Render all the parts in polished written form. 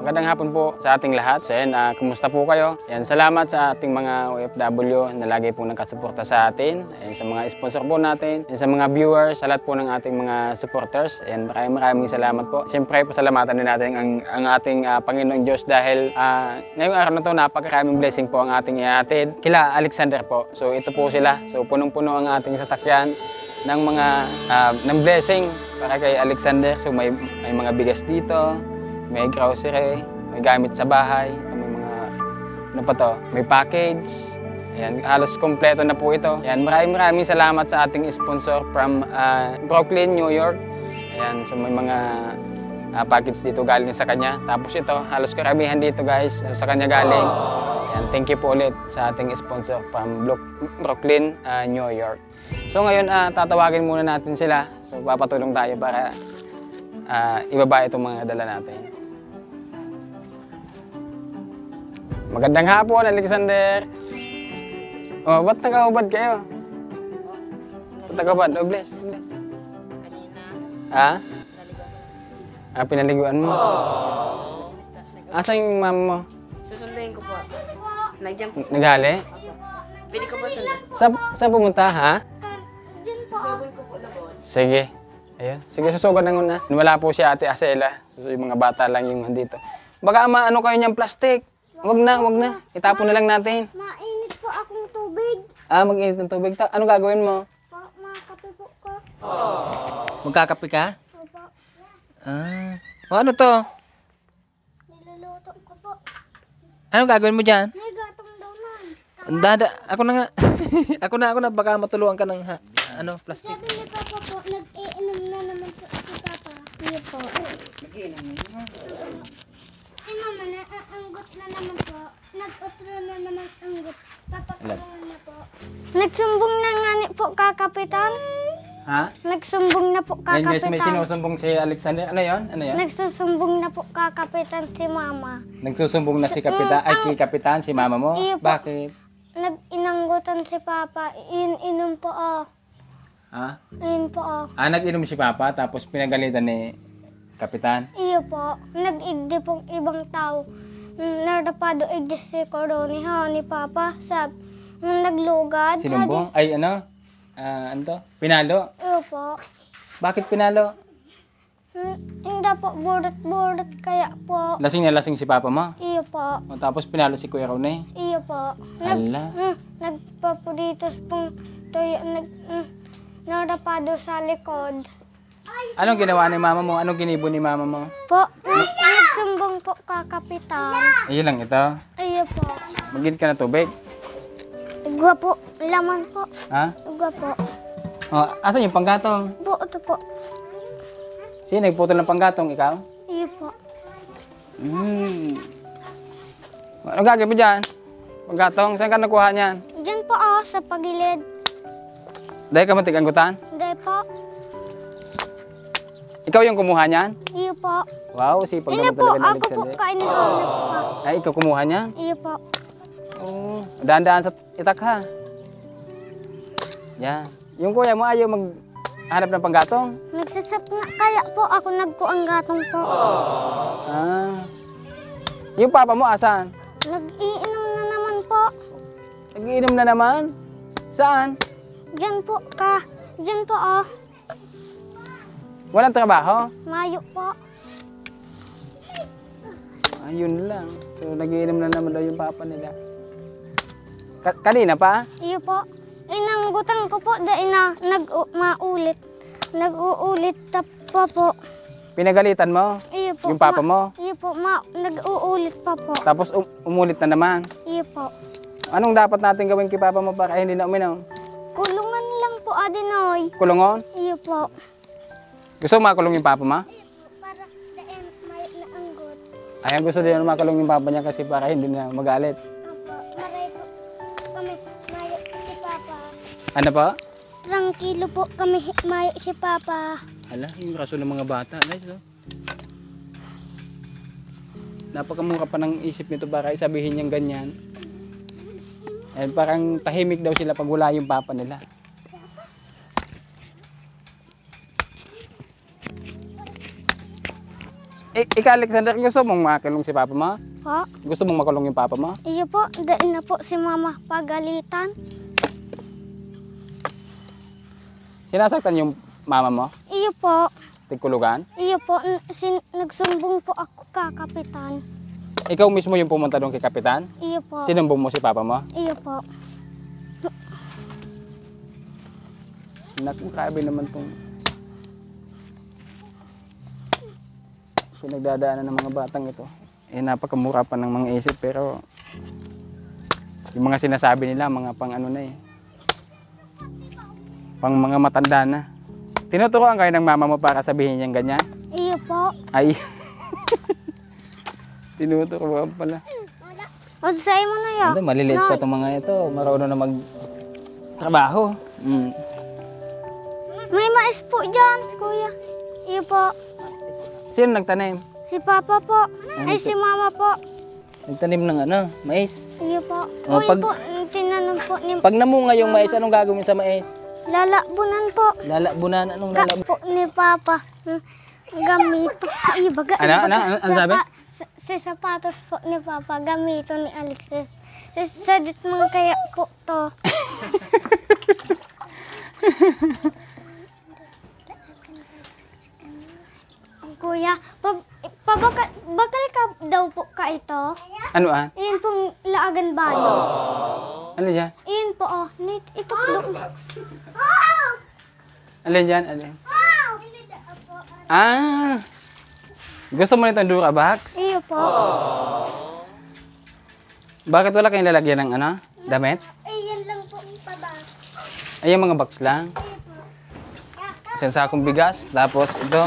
Magandang hapon po sa ating lahat. So yan, kumusta po kayo? Yan, salamat sa ating mga OFW na lagi po nagkasuporta sa atin. Yan, sa mga sponsor po natin, yan, sa mga viewers, sa lahat po ng ating mga supporters. Yan, maraming salamat po. Siyempre po salamatan din natin ang ating Panginoong Diyos dahil ngayong araw na to napakaraming blessing po ang ating ihatid kila Alexander po. So ito po sila. So punong-puno ang ating sasakyan ng mga ng blessing para kay Alexander. So may mga bigas dito. May grocery, may gamit sa bahay, ito may mga, ano pa to, may package. Ayan, halos kompleto na po ito. Ayan, maraming salamat sa ating sponsor from Brooklyn, New York. Ayan, so may mga package dito galing sa kanya. Tapos ito, halos karamihan dito guys, sa kanya galing. Ayan, thank you po ulit sa ating sponsor from Brooklyn, New York. So ngayon, tatawagin muna natin sila. So papatulong tayo para ibaba itong mga dala natin. Magandang hapon, Alexander. Oh, ba't nag-aubad kayo? Ba't nag-aubad? Oh, bless. Kanina. Ha? Pinaliguan mo? Asan yung mama mo? Susunduin ko po. Nagyan po. Naghali? Pwede ko po sundan. Saan pumunta, ha? Susugun ko po lagon. Sige. Ayan. Sige, susugan na muna. Wala po si Ate Acela. So, yung mga bata lang yung nandito. Baka maano kayo niyang plastic. Wag na. Itapon na lang natin. Mainit po akong tubig. Mag-init ng tubig. Ano gagawin mo? Makape po ko. Magkakape ka? Opo. Ano to? Niluluto ko po. Anong gagawin mo dyan? May gatong daw na. Ako na nga. ako na. Baka matulungan ka ng plastic. Sabi ni Papa po, nag-iinom na naman po si Papa. Niyo po. Si Mama, naanggot na naman po. Nag-utro na naman anggot. Papakuluan na po. Nagsumbong na nga ni po kakapitan. Ha? Nagsumbong na po Ayun guys, may kakapitan. sinusumbong si Alexander. Ano yon? Nagsusumbong na po kakapitan si Mama. Nagsusumbong na si Kapitan, kay Kapitan, si mama mo? Iyo po. Bakit? Nag-inanggutan si Papa. Inom po Ha? Iyon po Nag-inom si Papa, tapos pinagalitan ni Kapitan. Iyo po. Nag-igdi pong ibang tao. Narapado igdi si Coroni ni Papa. Naglugad. Sinumbong? Ay, ano to? Pinalo? Iyo po. Bakit pinalo? Hindi po, burot kaya po. Lasing na lasing si Papa mo? Iyo po. O, tapos pinalo si Kuya Ronnie? Iyo po. Ala. Nagpapulitos pong toyo. Narapado sa likod. Anong ginawa ni mama mo? Anong ginibo ni mama mo? Po, nagsumbong po kakapitan. Ayun lang ito. Iyo po. Mag-init ka na tubig? Igwa po. Laman po. Ha? Igwa po. O, asan yung panggatong? Po, ito po. Sino nagputol ng panggatong? Ikaw? Iyo po. Ano gagawin mo dyan? Panggatong? Saan ka nakuha niyan? Diyan po sa pagilid. Dahil ka matig-anggutan? Hindi po. Ikaw yung kumuha niyan? Iyo po. Wow, sipag Hindi naman po, talaga ni ako po Alexander. kainihanap pa. Ay, ikaw kumuha niyan? Iyo po. Oo. Daan-daan sa itak ha. Yan. Yung kuya mo ayaw maghanap ng panggatong? Nagsasap na kaya po ako nagkuang gatong po. Yung papa mo asan? Nag-iinom na naman po. Nagiinom na naman? Saan? Diyan po Diyan po Walang trabaho? Mayo po. Ayun lang. So, nagiinom na naman daw yung papa nila. Kanina pa? Iyo po. Inanggutan ko po dahil na maulit. Nag-uulit pa po. Pinagalitan mo? Iyo po. Yung papa mo? Iyo po. Nag-uulit pa po. Tapos umulit na naman. Iyo po. Anong dapat natin gawin kay papa mo para hindi na uminom? Kulungan lang po, Adinoy. Kulungon? Iyo po. Gusto mo makulong yung papa mo? Para dahil may naanggot. Ayan, gusto din makulong yung papa niya kasi para hindi na magalit. Opo. Maray po kami mayo si Papa. Ano pa? Tranquilo po kami mayo si Papa. Hala, yung raso ng mga bata. Guys, oh. Napakamura pa ng isip nito para isabihin niyang ganyan. And parang tahimik daw sila pag wala yung papa nila. Ikaw, Alexander, gusto mong makulong si papa mo? Po. Gusto mong makulong yung papa mo? Iyo po, dahil na po si mama pagalitan. Sinasaktan yung mama mo? Iyo po. Tigkulugan? Iyo po, nagsumbong po ako ka, Kapitan. Ikaw mismo yung pumunta doon kay Kapitan? Iyo po. Sinumbong mo si papa mo? Iyo po. Naku, grabe naman itong pinagdadaanan ng mga batang ito. Napakamura pa ng mga isip, pero yung mga sinasabi nila, mga pang ano na pang mga matanda na. Tinuturoan kayo ng mama mo para sabihin niyang ganyan? Iyo po. Ay, tinuturoan pala. O, sa'yo mo na yun. Maliliit pa itong mga ito, marunong na magtrabaho. May mais po dyan, kuya. Iyo po. Sino nagtanim? Si Papa po. Ay, si Mama po. Nagtanim ng mais. Iyo po. O, Uy pag- po, tinanong po ni Pag namunga yung mais, anong gagawin sa mais? Lalabunan po. Lalabunan, anong Ka lalabunan? po ni Papa. Gamito. Ay, baga. Ano sabi? Si sapatos po ni Papa, gamito ni Alexis. Sadit mo kaya ko to. Kuya, bakal ka daw po ka ito? Ano ah? Iyan pong laagan balo. Ano yan? Iyan po, oh. Ito po. Alin yan? Alin? Ah! Gusto mo nitong Durabox? Iyo po. Bakit wala kayong lalagyan ng damit? Iyan lang po yung paba. Ay, yung mga box lang. Isang sakong bigas, tapos ito.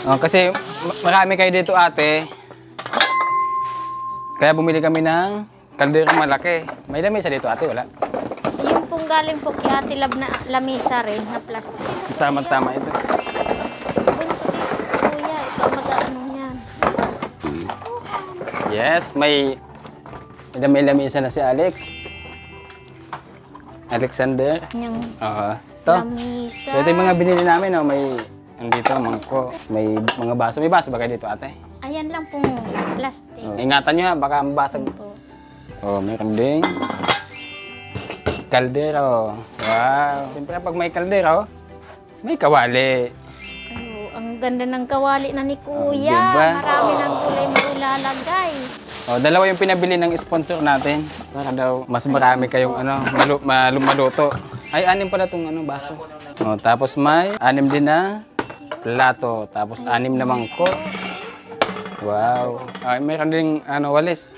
Oh, kasi marami kayo dito, ate. Kaya bumili kami ng kalderong malaki. May lamesa dito, ate, wala? Yung pong galing po kay Ate Lab na lamisa rin na plastic. Tama-tama ito. Kuya, ito mag-ano yan. Yes, may lamesa na si Alex. Alexander. Yung Oo. Ito. lamisa. So ito yung mga binili namin, oh. May andito, mangko, may mga baso. May baso ba kayo dito, ate? Ayan lang pong plastic. Oh, ingatan nyo ha, baka mabasag. Po. Oh, meron ding kaldero. Wow. Siyempre pag may kaldero, may kawali. Ayo, ang ganda ng kawali na ni Kuya. diba? Marami ng gulay mailalagay. Oh, dalawa yung pinabili ng sponsor natin. Para daw mas marami kayong maluto. Ay, 6 pala itong baso. Oh, tapos may 6 din na plato. Tapos 6 na mangkok. Wow. Ay, mayroon ding walis.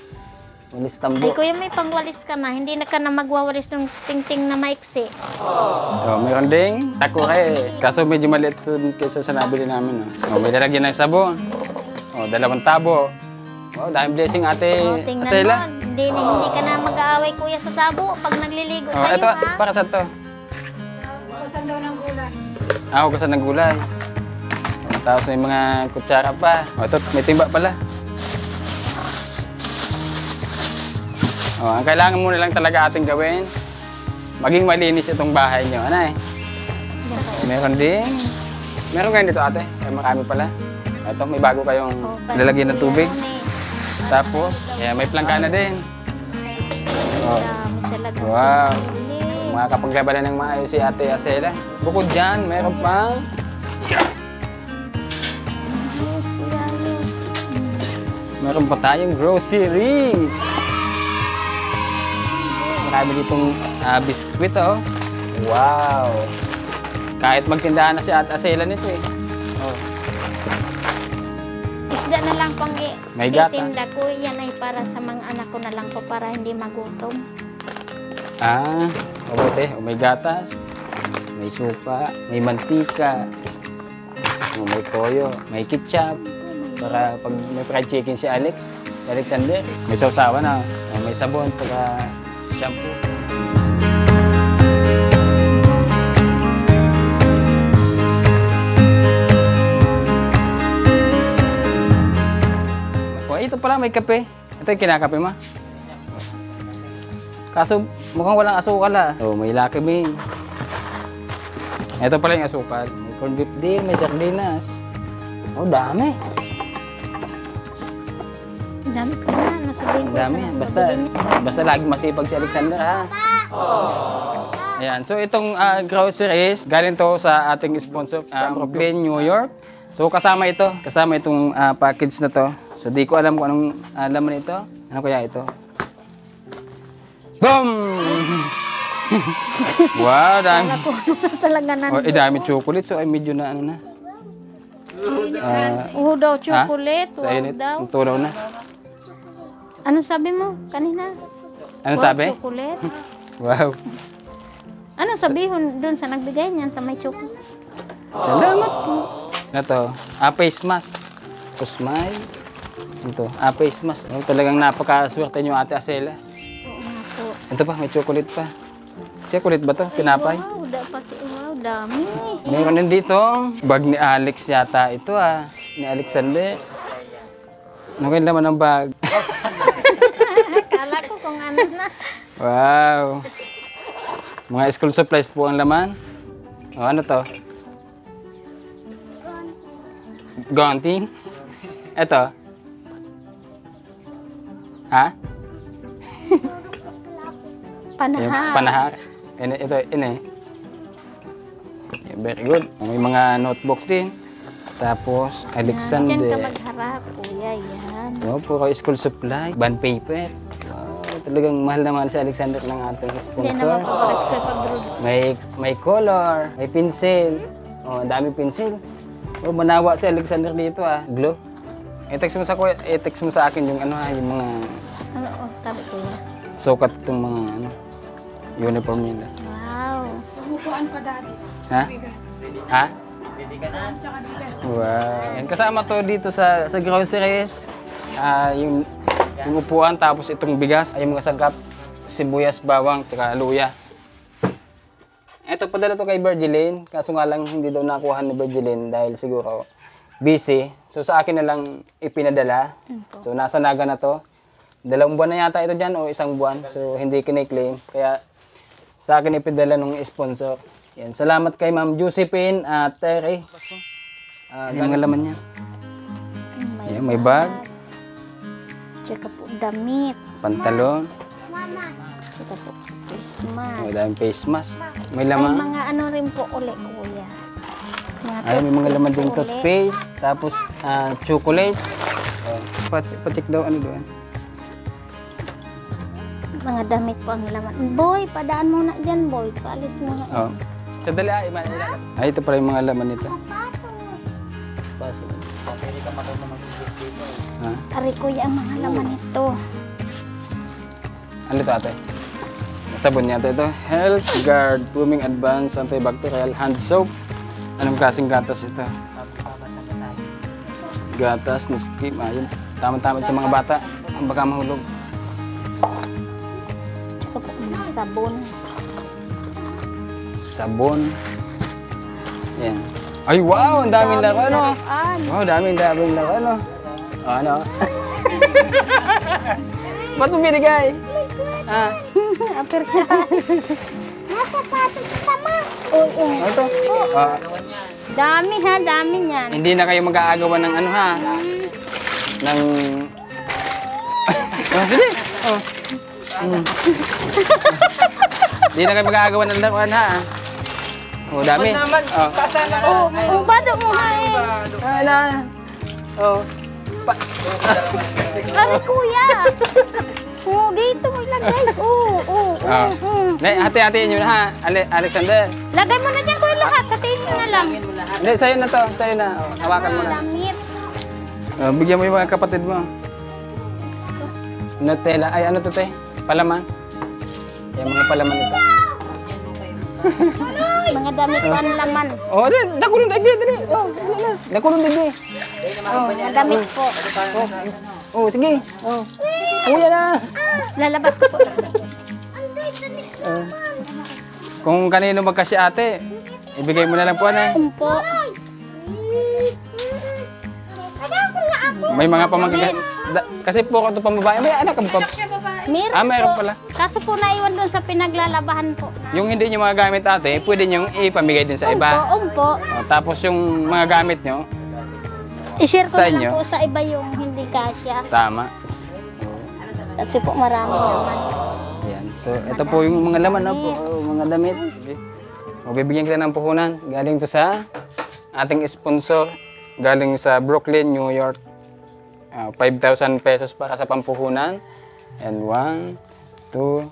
Walis Ay tambo. Kuya, may pangwalis ka na. Hindi na ka na magwawalis ng tingting na maiksi. Oh, mayroon ding takure. Kaso medyo maliit ito kaysa sa nabili namin. Oh, may lalagyan ng sabon. Oh, 2 tabo. Oh, dahil blessing ate O, tingnan Asela. mo. Hindi ka na mag-aaway Kuya sa sabo pag nagliligo Oh, tayo ito, ha. para sa to. Kusan daw ng gulay. Hugasan ng gulay. Oh, tapos may mga kutsara pa. Oh, ito, may timba pala. Oh, ang kailangan muna lang talaga ating gawin, maging malinis itong bahay nyo. Ano eh? Meron kayo dito, ate. Kaya marami pala. Ito, may bago kayong lalagyan ng tubig. Tapos, may plangkana din. Oh. Dami talaga. Wow. Makakapaglabanan ng maayos si Ate Asela. Bukod dyan, meron pang meron pa tayong groceries. Marami ditong biskwit, oh. Wow. Kahit magtindahan na si Ate Asela nito, eh. Oh. Isda na lang pang May gatas. itinda ko. Yan ay para sa mga anak ko na lang po para hindi magutom. Mabuti. May gatas, may suka, may mantika, may toyo, may ketchup. Para pag may fried chicken si Alexander, may sausawan na, may sabon, pagka shampoo. Oh, ito pala, may kape. Ito yung kinakape mo. Kaso mukhang walang asukal Oh, may lakiming. Ito pala yung asukal. May corned beef din, may sardinas. Oh, dami. Dami ko na. Nasabihin ko Dami. sa Basta lagi masipag si Alexander, ha? Ayan. So, itong groceries, galing to sa ating sponsor, Brooklyn, New York. So, kasama ito. Kasama itong package na to. So, di ko alam kung anong laman ito. Ano kaya ito? Boom! Wow, dami. Ako talaga na. Oh, dami chocolate. So, ay medyo na ano na. Daw chocolate. Sa init. Daw. Ang tunaw na. Ano sabi mo kanina? Ano sabi? Chocolate. Wow. Ano sabihin doon sa nagbigay niyan sa may chocolate? Salamat po. Ito, face mask. Kusmay. Ito, face mask. Oh, talagang napakaswerte niyo, Ate Acela. Oo nga po. Ito pa, may chocolate pa. Chocolate ba to? Tinapay? Wow, dami. Meron din dito. Bag ni Alex yata ito, ni Alexander. Ano kayo laman ng bag? Akala ko kung ano na. Wow. Mga school supplies po ang laman. O, ano to? Gonting. Ito. Ha? Yung Panahar. panahar. Ito, ini. Yeah, very good. May mga notebook din. Tapos, Diyan ka Alexander. magharap, kuya. Yan. Oh, puro school supply. Bond paper. Wow, talagang mahal na mahal si Alexander ng ating Hindi sponsor. naman po pares kayo pag-road. May color, may pencil. Oh, dami pencil. Oh, manawa si Alexander dito, Glue. I-text mo sa akin yung ano, yung mga Ano, tabi ko. sukat itong mga uniform nila. Wow. Bukuan pa dati. Ha? Bigas. Ha? Tsaka bigas. Wow. And kasama to dito sa groceries. Yung upuan, tapos itong bigas, ay mga sangkap, sibuyas, bawang, tsaka luya. Ito, padala to kay Virgilin. Kaso nga lang hindi daw nakuha ni Virgilin dahil siguro busy. So sa akin na lang ipinadala. So nasa Naga na to. 2 buwan na yata ito dyan o 1 buwan. So hindi kiniklaim. Kaya sa akin ipinadala ng sponsor. Yan. Salamat kay Ma'am Josephine at Terry. Ganyan laman niya. Yan, may bag, Tsaka po damit. pantalon, Tsaka po Christmas. may daming face mask. May May laman. mga ano rin po uli, kuya. Ay, may mga laman din toothpaste, tapos chocolates. Patik daw ano doon. Mga damit po ang laman. Boy, padaan mo na dyan, boy. Paalis mo na. Oh. Sadali ay, ito pala yung mga laman nito. Ha? Ari, kuya, ang mga laman ito. Ano ito ate? Sabon niya ito. Health Guard Blooming Advanced Antibacterial Hand Soap. Anong klaseng gatas ito? Gatas ni Skim. Ayun. Tama-tama sa mga bata. Ang baka mahulog. Tsaka po mga sabon. Sabon. Yan. Ay, wow! Ang daming laro, ano? Wow, daming laro, ano? Ano? Ba't mo binigay? Apir siya. Nasa pato sa ma. Oo. Ano ito? Dami ha, dami niyan. Hindi na kayo mag-aagawan ng ano, ha? Ng... Sige! Oh. Hindi na kayo mag-aagawan ng laruan, ha? Oh, dami. Oh. Oh, bado mo ha eh. Ay, na. Oh. Ari, kuya. Oh, dito mo ilagay. Oo. Ah. Hati-hatiin nyo na, ha? Alexander. Lagay mo na dyan, kuya, lahat. Katiin mo na lang. Hindi, sa'yo na to. Sa'yo na. Oh, hawakan mo na. Damit. Bigyan mo yung mga kapatid mo. Nutella. Ay, ano to, te? Palaman. Yan, mga palaman ito. Mga damit po ang laman. Oh, dakulong dali. Oh, dakulong dali. Oh, mga damit po. Oh, sige. Oh. Kuya na. Lalabas ko po. Kung kanino magkasya ate, ibigay mo na lang po na. Umpo. May mga pamangkin. Kasi po ito pambabae. May anak ka pa. Meron Mayroon po. pala. Kaso po naiwan doon sa pinaglalabahan po. Yung hindi nyo mga gamit ate, pwede nyo ipamigay din sa iba. Umpo. Oh, tapos yung mga gamit nyo, I-share ko Sa na lang inyo? po sa iba yung hindi kasya. Tama. Kasi po marami naman. Yan. So, ito po yung mga laman na po, mga damit. Magbibigyan kita ng puhunan. Galing to sa ating sponsor. Galing sa Brooklyn, New York. 5,000 pesos para sa pampuhunan. And 1, 2,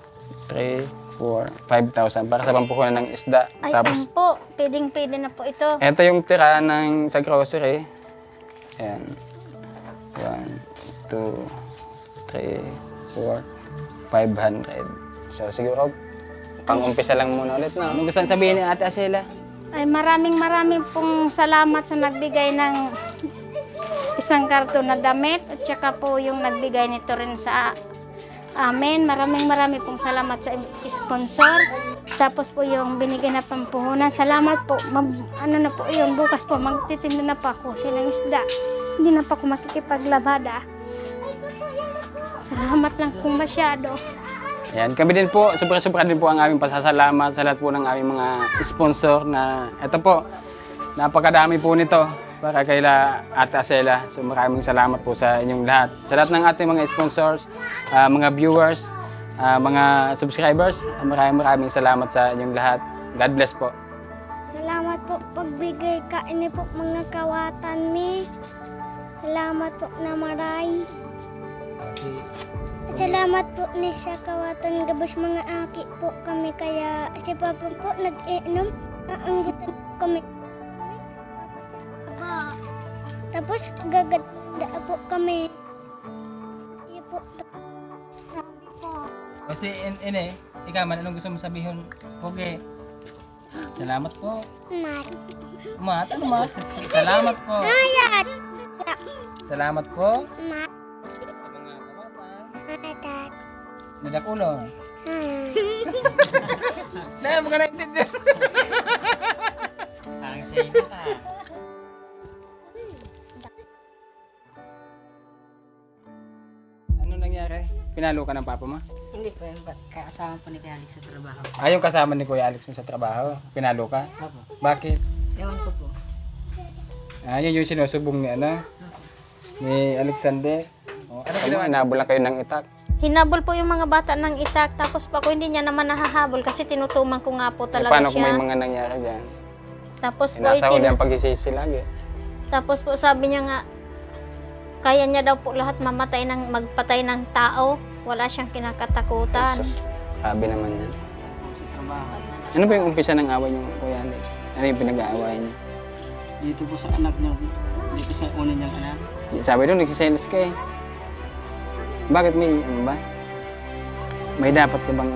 3, 4, 5,000 para sa pampuhunan ng isda. Ay, Tapos, po. Pwedeng-pwede na po ito. ito yung tira ng sa grocery. Ayan. 1, 2, 3, 4, 500. So siguro, pang-umpisa lang muna ulit na. Ano gusto sabihin ni Ate Acela? Ay, maraming pong salamat sa nagbigay ng isang karton na damit at saka po yung nagbigay nito rin sa amin. Maraming pong salamat sa sponsor. Tapos po yung binigay na pampuhunan. Salamat po. Ano na po yun, bukas po magtitinda na pa ako ng isda. Hindi na pa ako makikipaglabada. Salamat lang kung masyado. Ayan, kami din po, sobra-sobra din po ang aming pasasalamat sa lahat po ng aming mga sponsor na ito po, napakadami po nito para kay Ate Acela. So maraming salamat po sa inyong lahat. Sa lahat ng ating mga sponsors, mga viewers, mga subscribers, maraming salamat sa inyong lahat. God bless po. Salamat po pagbigay ka ini po mga kawatan mi. Salamat po na maray. Salamat po ni sa kawatan gabos mga aki po kami kaya si Papa po nag-inom. Aanggutan kami. Tapos gaganda po kami. Iya po. Sabi po. Kasi ikaw man, anong gusto mo sabihin? Okay. Salamat po. Mat. Ano mat? Salamat po. Ayat. Salamat po Mat. sa mga kawatan. Atat. Nadakulong. Dahil mo ka naintindihan. Ano nangyari? Pinalo ka ng papa mo? Hindi po, yung kasama po ni Kuya Alex sa trabaho. Yung kasama ni Kuya Alex mo sa trabaho. Pinalo ka? Opo. Bakit? Ewan ko po. Yun yung sinusubong ni ni Alexander. Ano ginawa? Nabulan kayo ng itak. Hinabol po yung mga bata ng itak. Tapos pa ako hindi niya naman nahahabol kasi tinutuman ko nga po talaga Paano kung may siya. mga nangyari dyan? Tapos po, Nasa huli ang pagsisisi lagi. tapos po sabi niya nga, kaya niya daw po lahat magpatay ng tao. Wala siyang kinakatakutan. Jesus. Sabi naman yan. Ano ba yung umpisa ng away niyo, Kuya Alex? Ano yung pinag-aawayan niyo? Dito po sa anak niya, dito sa una niyang anak. Sabi doon, nagsiselos ka eh. Bakit may, ano ba? May dapat ka bang